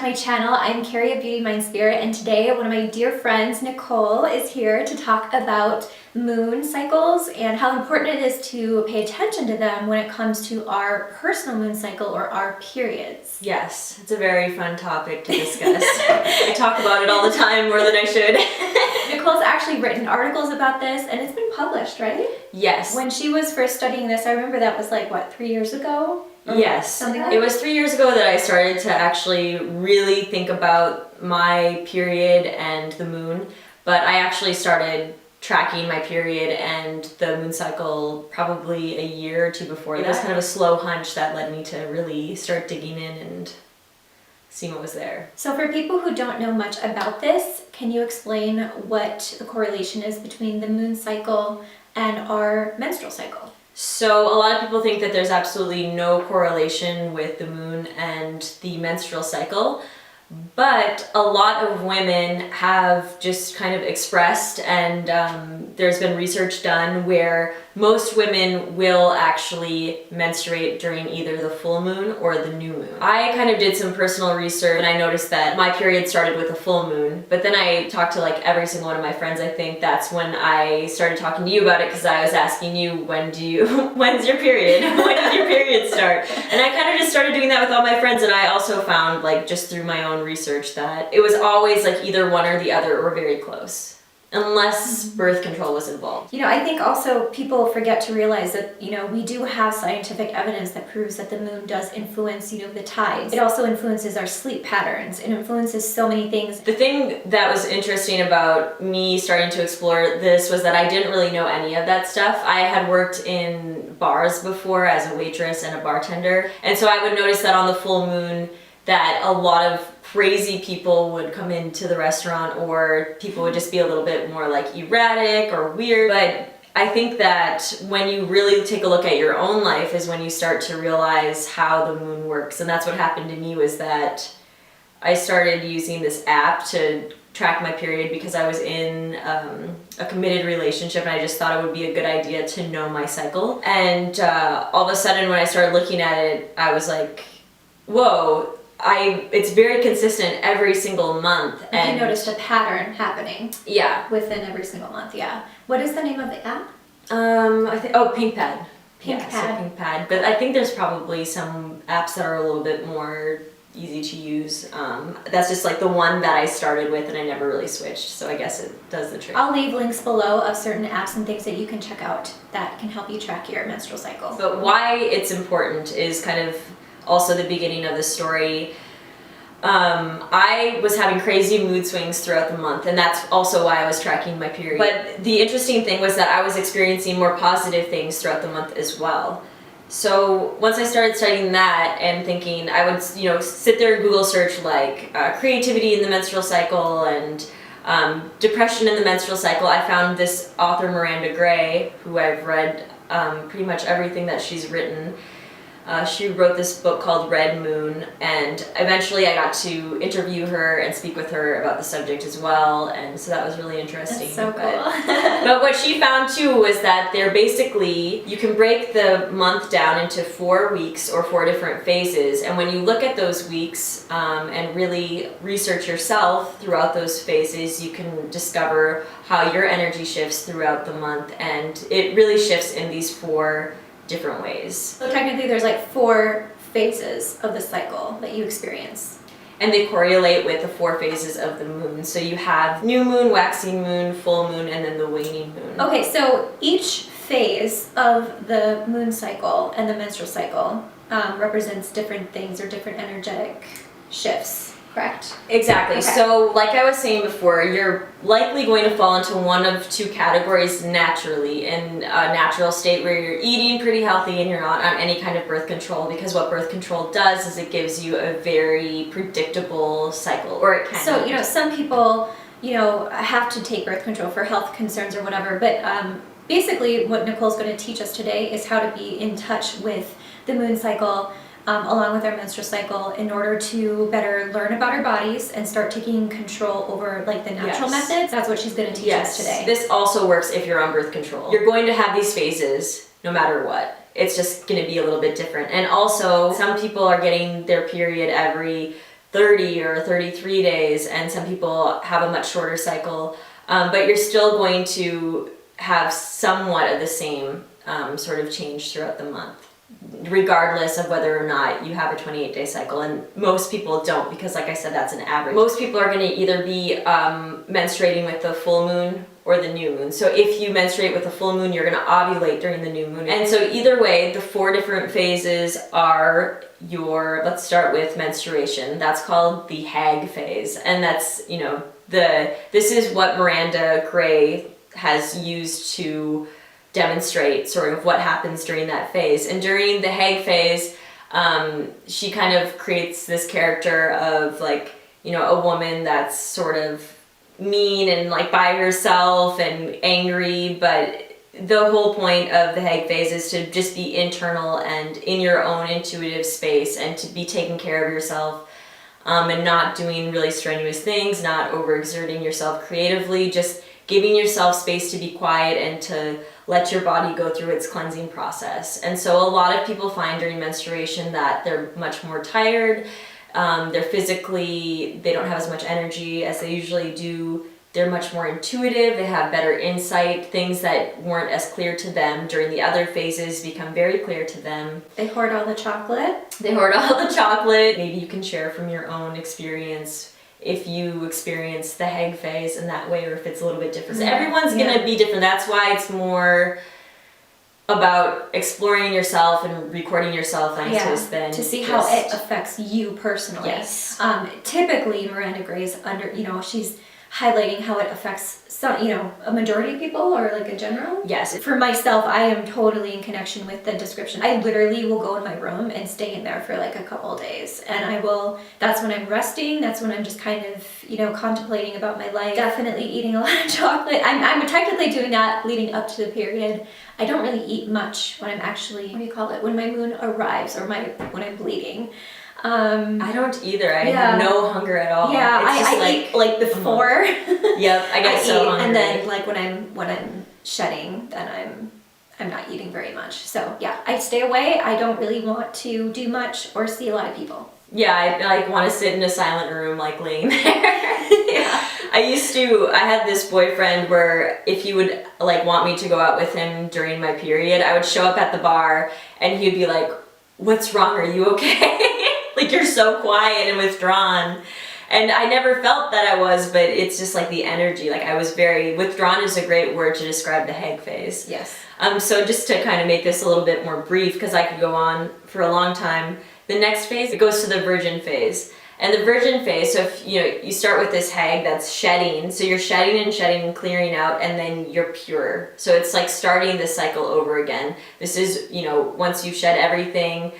to my channel. I'm Carrie of Beauty Mind Spirit, and today one of my dear friends, Nicole, is here to talk about moon cycles and how important it is to pay attention to them when it comes to our personal moon cycle or our periods. Yes, it's a very fun topic to discuss. I talk about it all the time more than I should. Nicole's actually written articles about this, and it's been published, right? Yes. When she was first studying this, I remember that was like, what, 3 years ago? Yes, Something like it was 3 years ago that I started to actually really think about my period and the moon, but I actually started tracking my period and the moon cycle probably a year or two before. It was kind of a slow hunch that led me to really start digging in and seeing what was there. So for people who don't know much about this, can you explain what the correlation is between the moon cycle and our menstrual cycle? So a lot of people think that there's absolutely no correlation with the moon and the menstrual cycle, but a lot of women have just kind of expressed, and there's been research done where most women will actually menstruate during either the full moon or the new moon. I kind of did some personal research and I noticed that my period started with a full moon, but then I talked to like every single one of my friends. I think that's when I started talking to you about it, because I was asking you, when's your period? When did your period start? And I kind of just started doing that with all my friends, and I also found, like, just through my own research, that it was always like either one or the other or very close. Unless birth control was involved. You know, I think also people forget to realize that, you know, we do have scientific evidence that proves that the moon does influence, you know, the tides. It also influences our sleep patterns. It influences so many things. The thing that was interesting about me starting to explore this was that I didn't really know any of that stuff. I had worked in bars before as a waitress and a bartender, and so I would notice that on the full moon that a lot of crazy people would come into the restaurant, or people would just be a little bit more like erratic or weird. But I think that when you really take a look at your own life is when you start to realize how the moon works. And that's what happened to me, was that I started using this app to track my period because I was in a committed relationship, and I just thought it would be a good idea to know my cycle. And all of a sudden when I started looking at it, I was like, whoa, it's very consistent every single month. And you noticed a pattern happening. Yeah. Within every single month, yeah. What is the name of the app? I think, Pink Pad. Pink Pad. So Pink Pad. But I think there's probably some apps that are a little bit more easy to use. That's just like the one that I started with, and I never really switched, so I guess it does the trick. I'll leave links below of certain apps and things that you can check out that can help you track your menstrual cycle. But why it's important is kind of also the beginning of the story. I was having crazy mood swings throughout the month, and that's also why I was tracking my period. But the interesting thing was that I was experiencing more positive things throughout the month as well. So once I started studying that and thinking, I would, you know, sit there and Google search like creativity in the menstrual cycle and depression in the menstrual cycle. I found this author, Miranda Gray, who I've read pretty much everything that she's written. She wrote this book called Red Moon, and eventually I got to interview her and speak with her about the subject as well, and so that was really interesting. That's so cool. But what she found too was that they're basically, you can break the month down into 4 weeks or 4 different phases, and when you look at those weeks and really research yourself throughout those phases, you can discover how your energy shifts throughout the month, and it really shifts in these 4 different ways. So technically there's like 4 phases of the cycle that you experience. And they correlate with the 4 phases of the moon. So you have new moon, waxing moon, full moon, and then the waning moon. Okay, so each phase of the moon cycle and the menstrual cycle represents different things or different energetic shifts, correct? Exactly. Okay. So like I was saying before, you're likely going to fall into one of 2 categories naturally, in a natural state where you're eating pretty healthy and you're not on any kind of birth control, because what birth control does is it gives you a very predictable cycle, or it can. So, you know, some people, you know, have to take birth control for health concerns or whatever, but basically what Nicole's going to teach us today is how to be in touch with the moon cycle along with our menstrual cycle in order to better learn about our bodies and start taking control over like the natural methods. That's what she's going to teach us today. This also works if you're on birth control. You're going to have these phases no matter what. It's just going to be a little bit different. And also, some people are getting their period every 30 or 33 days, and some people have a much shorter cycle. But you're still going to have somewhat of the same sort of change throughout the month, regardless of whether or not you have a 28-day cycle. And most people don't, because like I said, that's an average. Most people are going to either be menstruating with the full moon or the new moon. So if you menstruate with the full moon, you're going to ovulate during the new moon. And so either way, the 4 different phases are let's start with menstruation. That's called the hag phase. And that's, this is what Miranda Gray has used to demonstrate sort of what happens during that phase. And during the hag phase, she kind of creates this character of like, a woman that's sort of mean and like by herself and angry, but the whole point of the hag phase is to just be internal and in your own intuitive space and to be taking care of yourself, and not doing really strenuous things, not overexerting yourself creatively, just giving yourself space to be quiet and to let your body go through its cleansing process. And so a lot of people find during menstruation that they're much more tired. They don't have as much energy as they usually do. They're much more intuitive. They have better insight. Things that weren't as clear to them during the other phases become very clear to them. They hoard all the chocolate. Maybe you can share from your own experience if you experience the hag phase in that way, or if it's a little bit different. So everyone's gonna be different. That's why it's more about exploring yourself and recording yourself than to see how it affects you personally. Yes. Typically Miranda Gray's she's highlighting how it affects some, a majority of people or like a general. Yes. For myself, I am totally in connection with the description. I literally will go in my room and stay in there for like a couple of days. And that's when I'm resting. That's when I'm just kind of, contemplating about my life. Definitely eating a lot of chocolate. I'm technically doing that leading up to the period. I don't really eat much when I'm actually, when my moon arrives or when I'm bleeding. I don't either. I have no hunger at all. Yeah, I eat like before. Yep, I get so hungry. And then like when I'm shedding, then I'm not eating very much. So yeah, I stay away. I don't really want to do much or see a lot of people. Yeah, I want to sit in a silent room, like laying there. Yeah. I had this boyfriend where if he would like want me to go out with him during my period, I would show up at the bar and he'd be like, "What's wrong? Are you okay?" Like, you're so quiet and withdrawn. And I never felt that I was, but it's just like the energy. Like, I was very withdrawn is a great word to describe the hag phase. Yes. So just to kind of make this a little bit more brief, because I could go on for a long time, the next phase, it goes to the virgin phase. And the virgin phase, so if you start with this hag that's shedding, so you're shedding and clearing out, and then you're pure. So it's like starting the cycle over again. This is, once you've shed everything,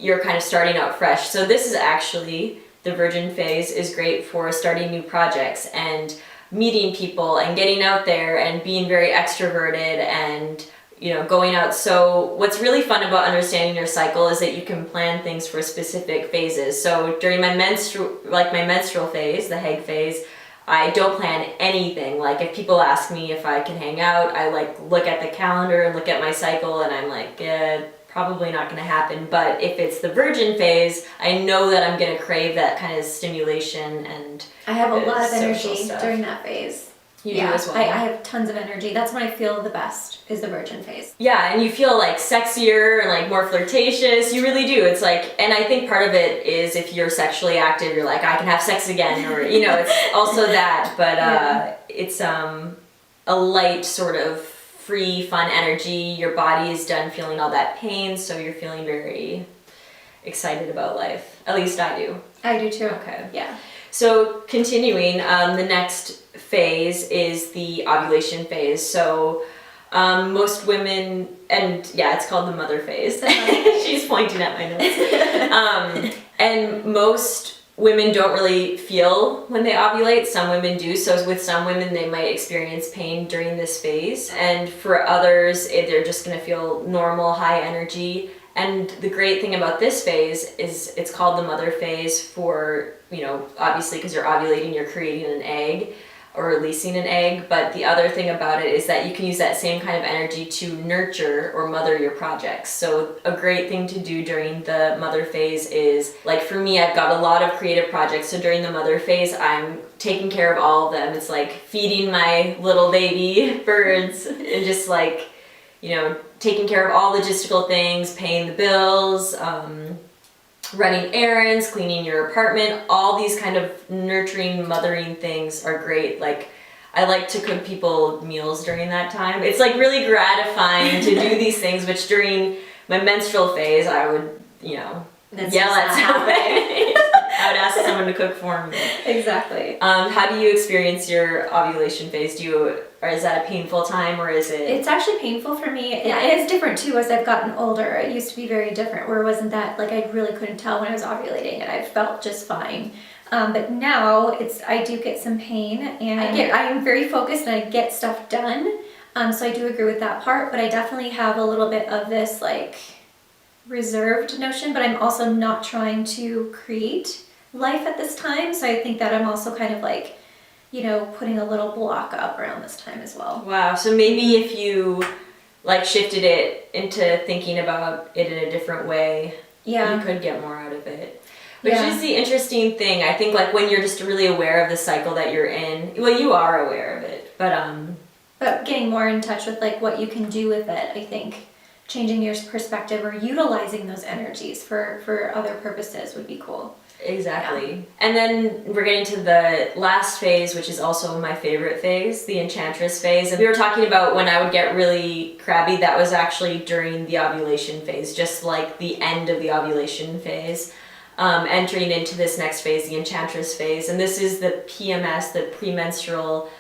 you're kind of starting out fresh. So this is actually, the virgin phase is great for starting new projects and meeting people and getting out there and being very extroverted and going out. So what's really fun about understanding your cycle is that you can plan things for specific phases. So during my menstrual phase, the hag phase, I don't plan anything. Like if people ask me if I can hang out, I like look at the calendar and look at my cycle and I'm like, probably not going to happen. But if it's the virgin phase, I know that I'm going to crave that kind of stimulation and I have a lot of energy during that phase. You do as well. I have tons of energy. That's when I feel the best, is the virgin phase. Yeah, and you feel like sexier and like more flirtatious. You really do. It's like, and I think part of it is if you're sexually active, you're like, I can have sex again, or it's also that. But it's a light sort of free, fun energy. Your body is done feeling all that pain, so you're feeling very excited about life. At least I do. I do too. Okay. Yeah. So continuing, the next phase is the ovulation phase. So most women, and it's called the mother phase. She's pointing at my notes. And most women don't really feel when they ovulate. Some women do. So with some women, they might experience pain during this phase. And for others, they're just going to feel normal, high energy. And the great thing about this phase is it's called the mother phase for, obviously because you're ovulating, you're creating an egg. or releasing an egg. But the other thing about it is that you can use that same kind of energy to nurture or mother your projects. So a great thing to do during the mother phase is, like for me, I've got a lot of creative projects. So during the mother phase, I'm taking care of all of them. It's like feeding my little baby birds and just like, you know, taking care of all logistical things, paying the bills, running errands, cleaning your apartment. All these kind of nurturing, mothering things are great. Like, I like to cook people meals during that time. It's like really gratifying to do these things, which during my menstrual phase, I would, you know, yell at someone. I would ask someone to cook for me. Exactly. How do you experience your ovulation phase? Or is that a painful time, or is it? It's actually painful for me. Yeah. It is different too as I've gotten older. It used to be very different, where it wasn't that, like, I really couldn't tell when I was ovulating, and I felt just fine. But now I do get some pain, and I am very focused and I get stuff done. So I do agree with that part, but I definitely have a little bit of this like reserved notion, but I'm also not trying to create life at this time. So I think that I'm also kind of like, you know, putting a little block up around this time as well. Wow. So maybe if you like shifted it into thinking about it in a different way, you could get more out of it. Which is the interesting thing. I think like when you're just really aware of the cycle that you're in, well, you are aware of it, but getting more in touch with like what you can do with it, I think changing your perspective or utilizing those energies for other purposes would be cool. Exactly. Yeah. And then we're getting to the last phase, which is also my favorite phase, the enchantress phase. And we were talking about when I would get really crabby, that was actually during the ovulation phase, just like the end of the ovulation phase. Entering into this next phase, the enchantress phase. And this is the PMS, the premenstrual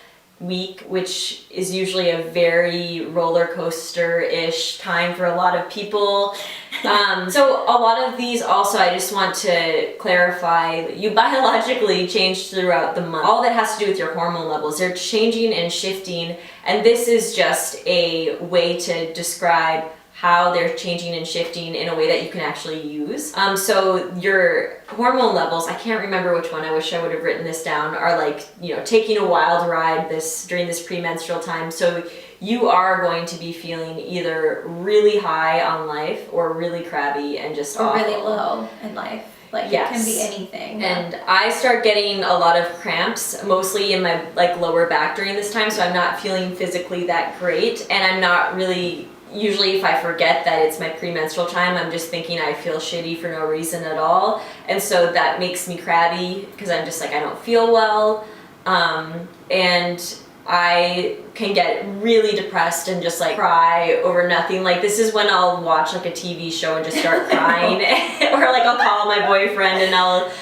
week, which is usually a very roller coaster-ish time for a lot of people. So a lot of these also, I just want to clarify, you biologically change throughout the month. All that has to do with your hormone levels. They're changing and shifting, and this is just a way to describe how they're changing and shifting in a way that you can actually use. So your hormone levels, I can't remember which one, I wish I would have written this down, are like, you know, taking a wild ride during this premenstrual time. So you are going to be feeling either really high on life or really crabby and just awful. Really low in life. Like, yes. It can be anything. And I start getting a lot of cramps, mostly in my like lower back during this time, so I'm not feeling physically that great, and I'm not really, usually if I forget that it's my premenstrual time, I'm just thinking I feel shitty for no reason at all. And so that makes me crabby because I'm just like, I don't feel well. And I can get really depressed and just like cry over nothing. Like this is when I'll watch like a TV show and just start crying. Or like I'll call my boyfriend and I'll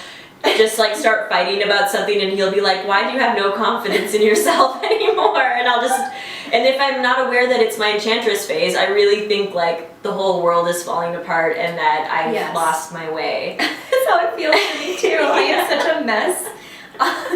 just like start fighting about something and he'll be like, why do you have no confidence in yourself anymore? And I'll just, and if I'm not aware that it's my enchantress phase, I really think like the whole world is falling apart and that I've lost my way. That's how it feels for me too. I am such a mess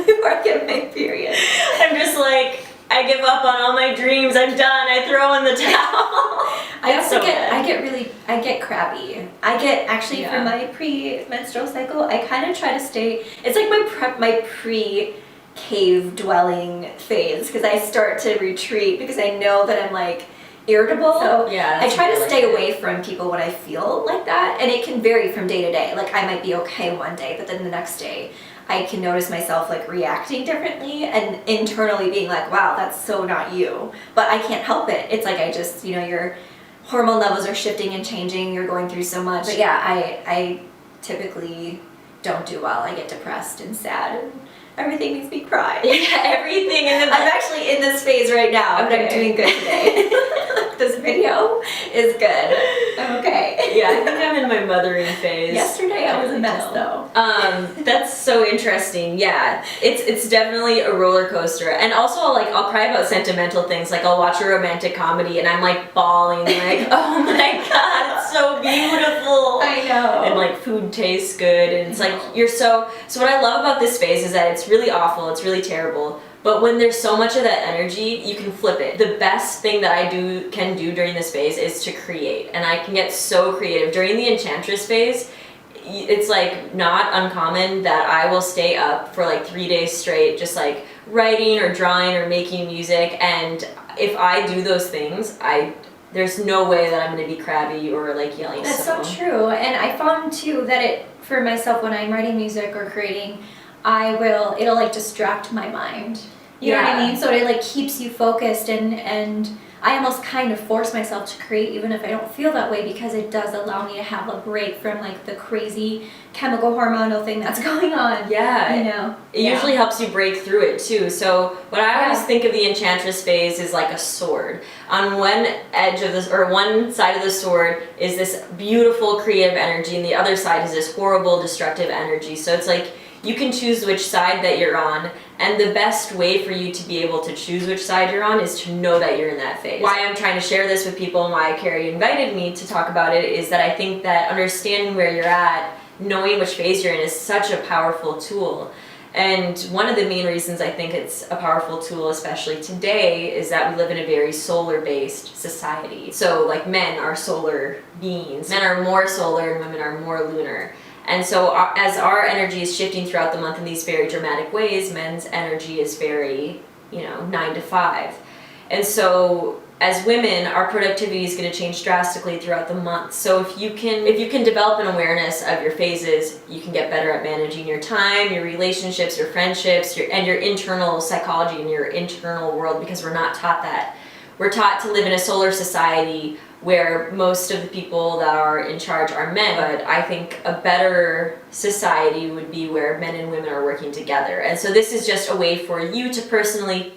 before I get my period. I'm just like, I give up on all my dreams. I'm done. I throw in the towel. I get crabby. I get, actually for my premenstrual cycle, I kind of try to stay, it's like my pre-cave dwelling phase, because I start to retreat because I know that I'm like irritable. So I try to stay away from people when I feel like that, and it can vary from day to day. Like I might be okay one day, but then the next day I can notice myself like reacting differently and internally being like, wow, that's so not you. But I can't help it. It's like I just, you know, your hormone levels are shifting and changing. You're going through so much. But yeah, I typically don't do well. I get depressed and sad and everything makes me cry. Yeah, everything in the... I'm actually in this phase right now, but I'm doing good today. This video is good. I'm okay. Yeah, I think I'm in my mothering phase. Yesterday I was a mess though. That's so interesting. Yeah, it's definitely a roller coaster. And also I'll cry about sentimental things. Like I'll watch a romantic comedy and I'm like bawling like, oh my god, it's so beautiful. I know. And like food tastes good and it's like you're so what I love about this phase is that it's really awful, it's really terrible. But when there's so much of that energy, you can flip it. The best thing that I can do during this phase is to create. And I can get so creative. During the enchantress phase, it's like not uncommon that I will stay up for like 3 days straight, just like writing or drawing or making music, and if I do those things, there's no way that I'm going to be crabby or like yelling. That's so true. And I found too that for myself, when I'm writing music or creating, it'll like distract my mind. You know what I mean? So it like keeps you focused, and I almost kind of force myself to create even if I don't feel that way, because it does allow me to have a break from like the crazy chemical hormonal thing that's going on. Yeah. You know? It usually helps you break through it too. So what I always think of the Enchantress phase is like a sword. On one edge of this, or one side of the sword, is this beautiful creative energy, and the other side is this horrible destructive energy. So it's like you can choose which side that you're on, and the best way for you to be able to choose which side you're on is to know that you're in that phase. Why I'm trying to share this with people and why Carrie invited me to talk about it is that I think that understanding where you're at, knowing which phase you're in, is such a powerful tool. And one of the main reasons I think it's a powerful tool, especially today, is that we live in a very solar-based society. So like men are solar beings. Men are more solar and women are more lunar. And so as our energy is shifting throughout the month in these very dramatic ways, men's energy is very, 9 to 5. And so as women, our productivity is going to change drastically throughout the month. So if you can develop an awareness of your phases, you can get better at managing your time, your relationships, your friendships, and your internal psychology and your internal world, because we're not taught that. We're taught to live in a solar society where most of the people that are in charge are men, but I think a better society would be where men and women are working together. And so this is just a way for you to personally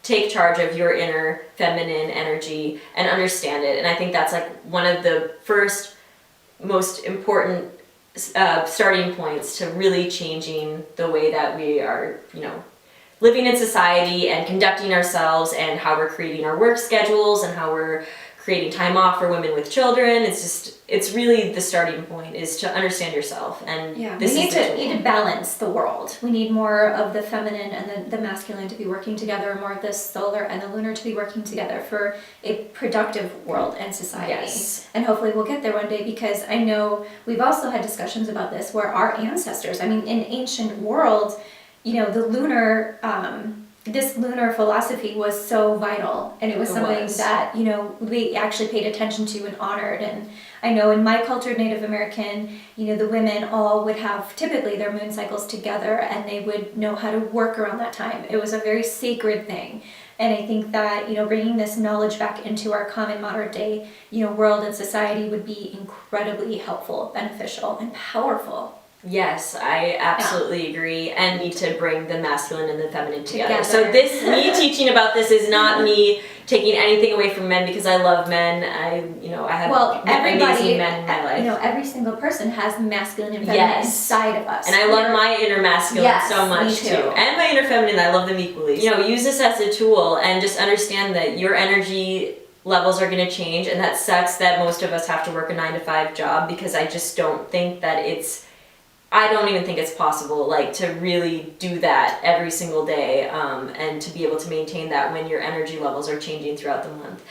take charge of your inner feminine energy and understand it. And I think that's like one of the first most important starting points to really changing the way that we are, living in society and conducting ourselves, and how we're creating our work schedules and how we're creating time off for women with children. It's really the starting point is to understand yourself. And we need to balance the world. We need more of the feminine and the masculine to be working together, more of the solar and the lunar to be working together for a productive world and society. Yes. And hopefully we'll get there one day, because I know we've also had discussions about this where our ancestors, in ancient world, the lunar, this lunar philosophy was so vital, and it was something that, we actually paid attention to and honored. And I know in my culture, Native American, the women all would have typically their moon cycles together, and they would know how to work around that time. It was a very sacred thing. And I think that, bringing this knowledge back into our common modern day, world and society would be incredibly helpful, beneficial, and powerful. Yes, I absolutely agree, and need to bring the masculine and the feminine together. So me teaching about this is not me taking anything away from men, because I love men. I have amazing men in my life. Every single person has masculine and feminine inside of us. And I love my inner masculine so much me too. And my inner feminine, I love them equally. Use this as a tool, and just understand that your energy levels are going to change, and that sucks that most of us have to work a 9 to 5 job, because I just don't think that I don't even think it's possible, to really do that every single day, and to be able to maintain that when your energy levels are changing throughout the month.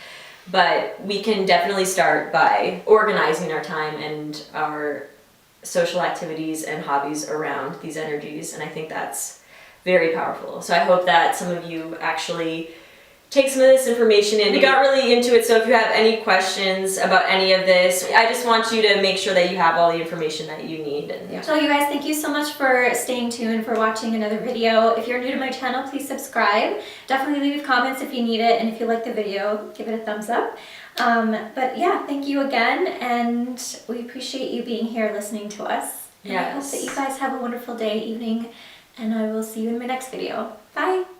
But we can definitely start by organizing our time and our social activities and hobbies around these energies, and I think that's very powerful. So I hope that some of you actually take some of this information in. We got really into it, so if you have any questions about any of this, I just want you to make sure that you have all the information that you need. So you guys, thank you so much for staying tuned, for watching another video. If you're new to my channel, please subscribe. Definitely leave comments if you need it, and if you like the video, give it a thumbs up. But yeah, thank you again, and we appreciate you being here listening to us. And I hope that you guys have a wonderful day, evening, and I will see you in my next video. Bye!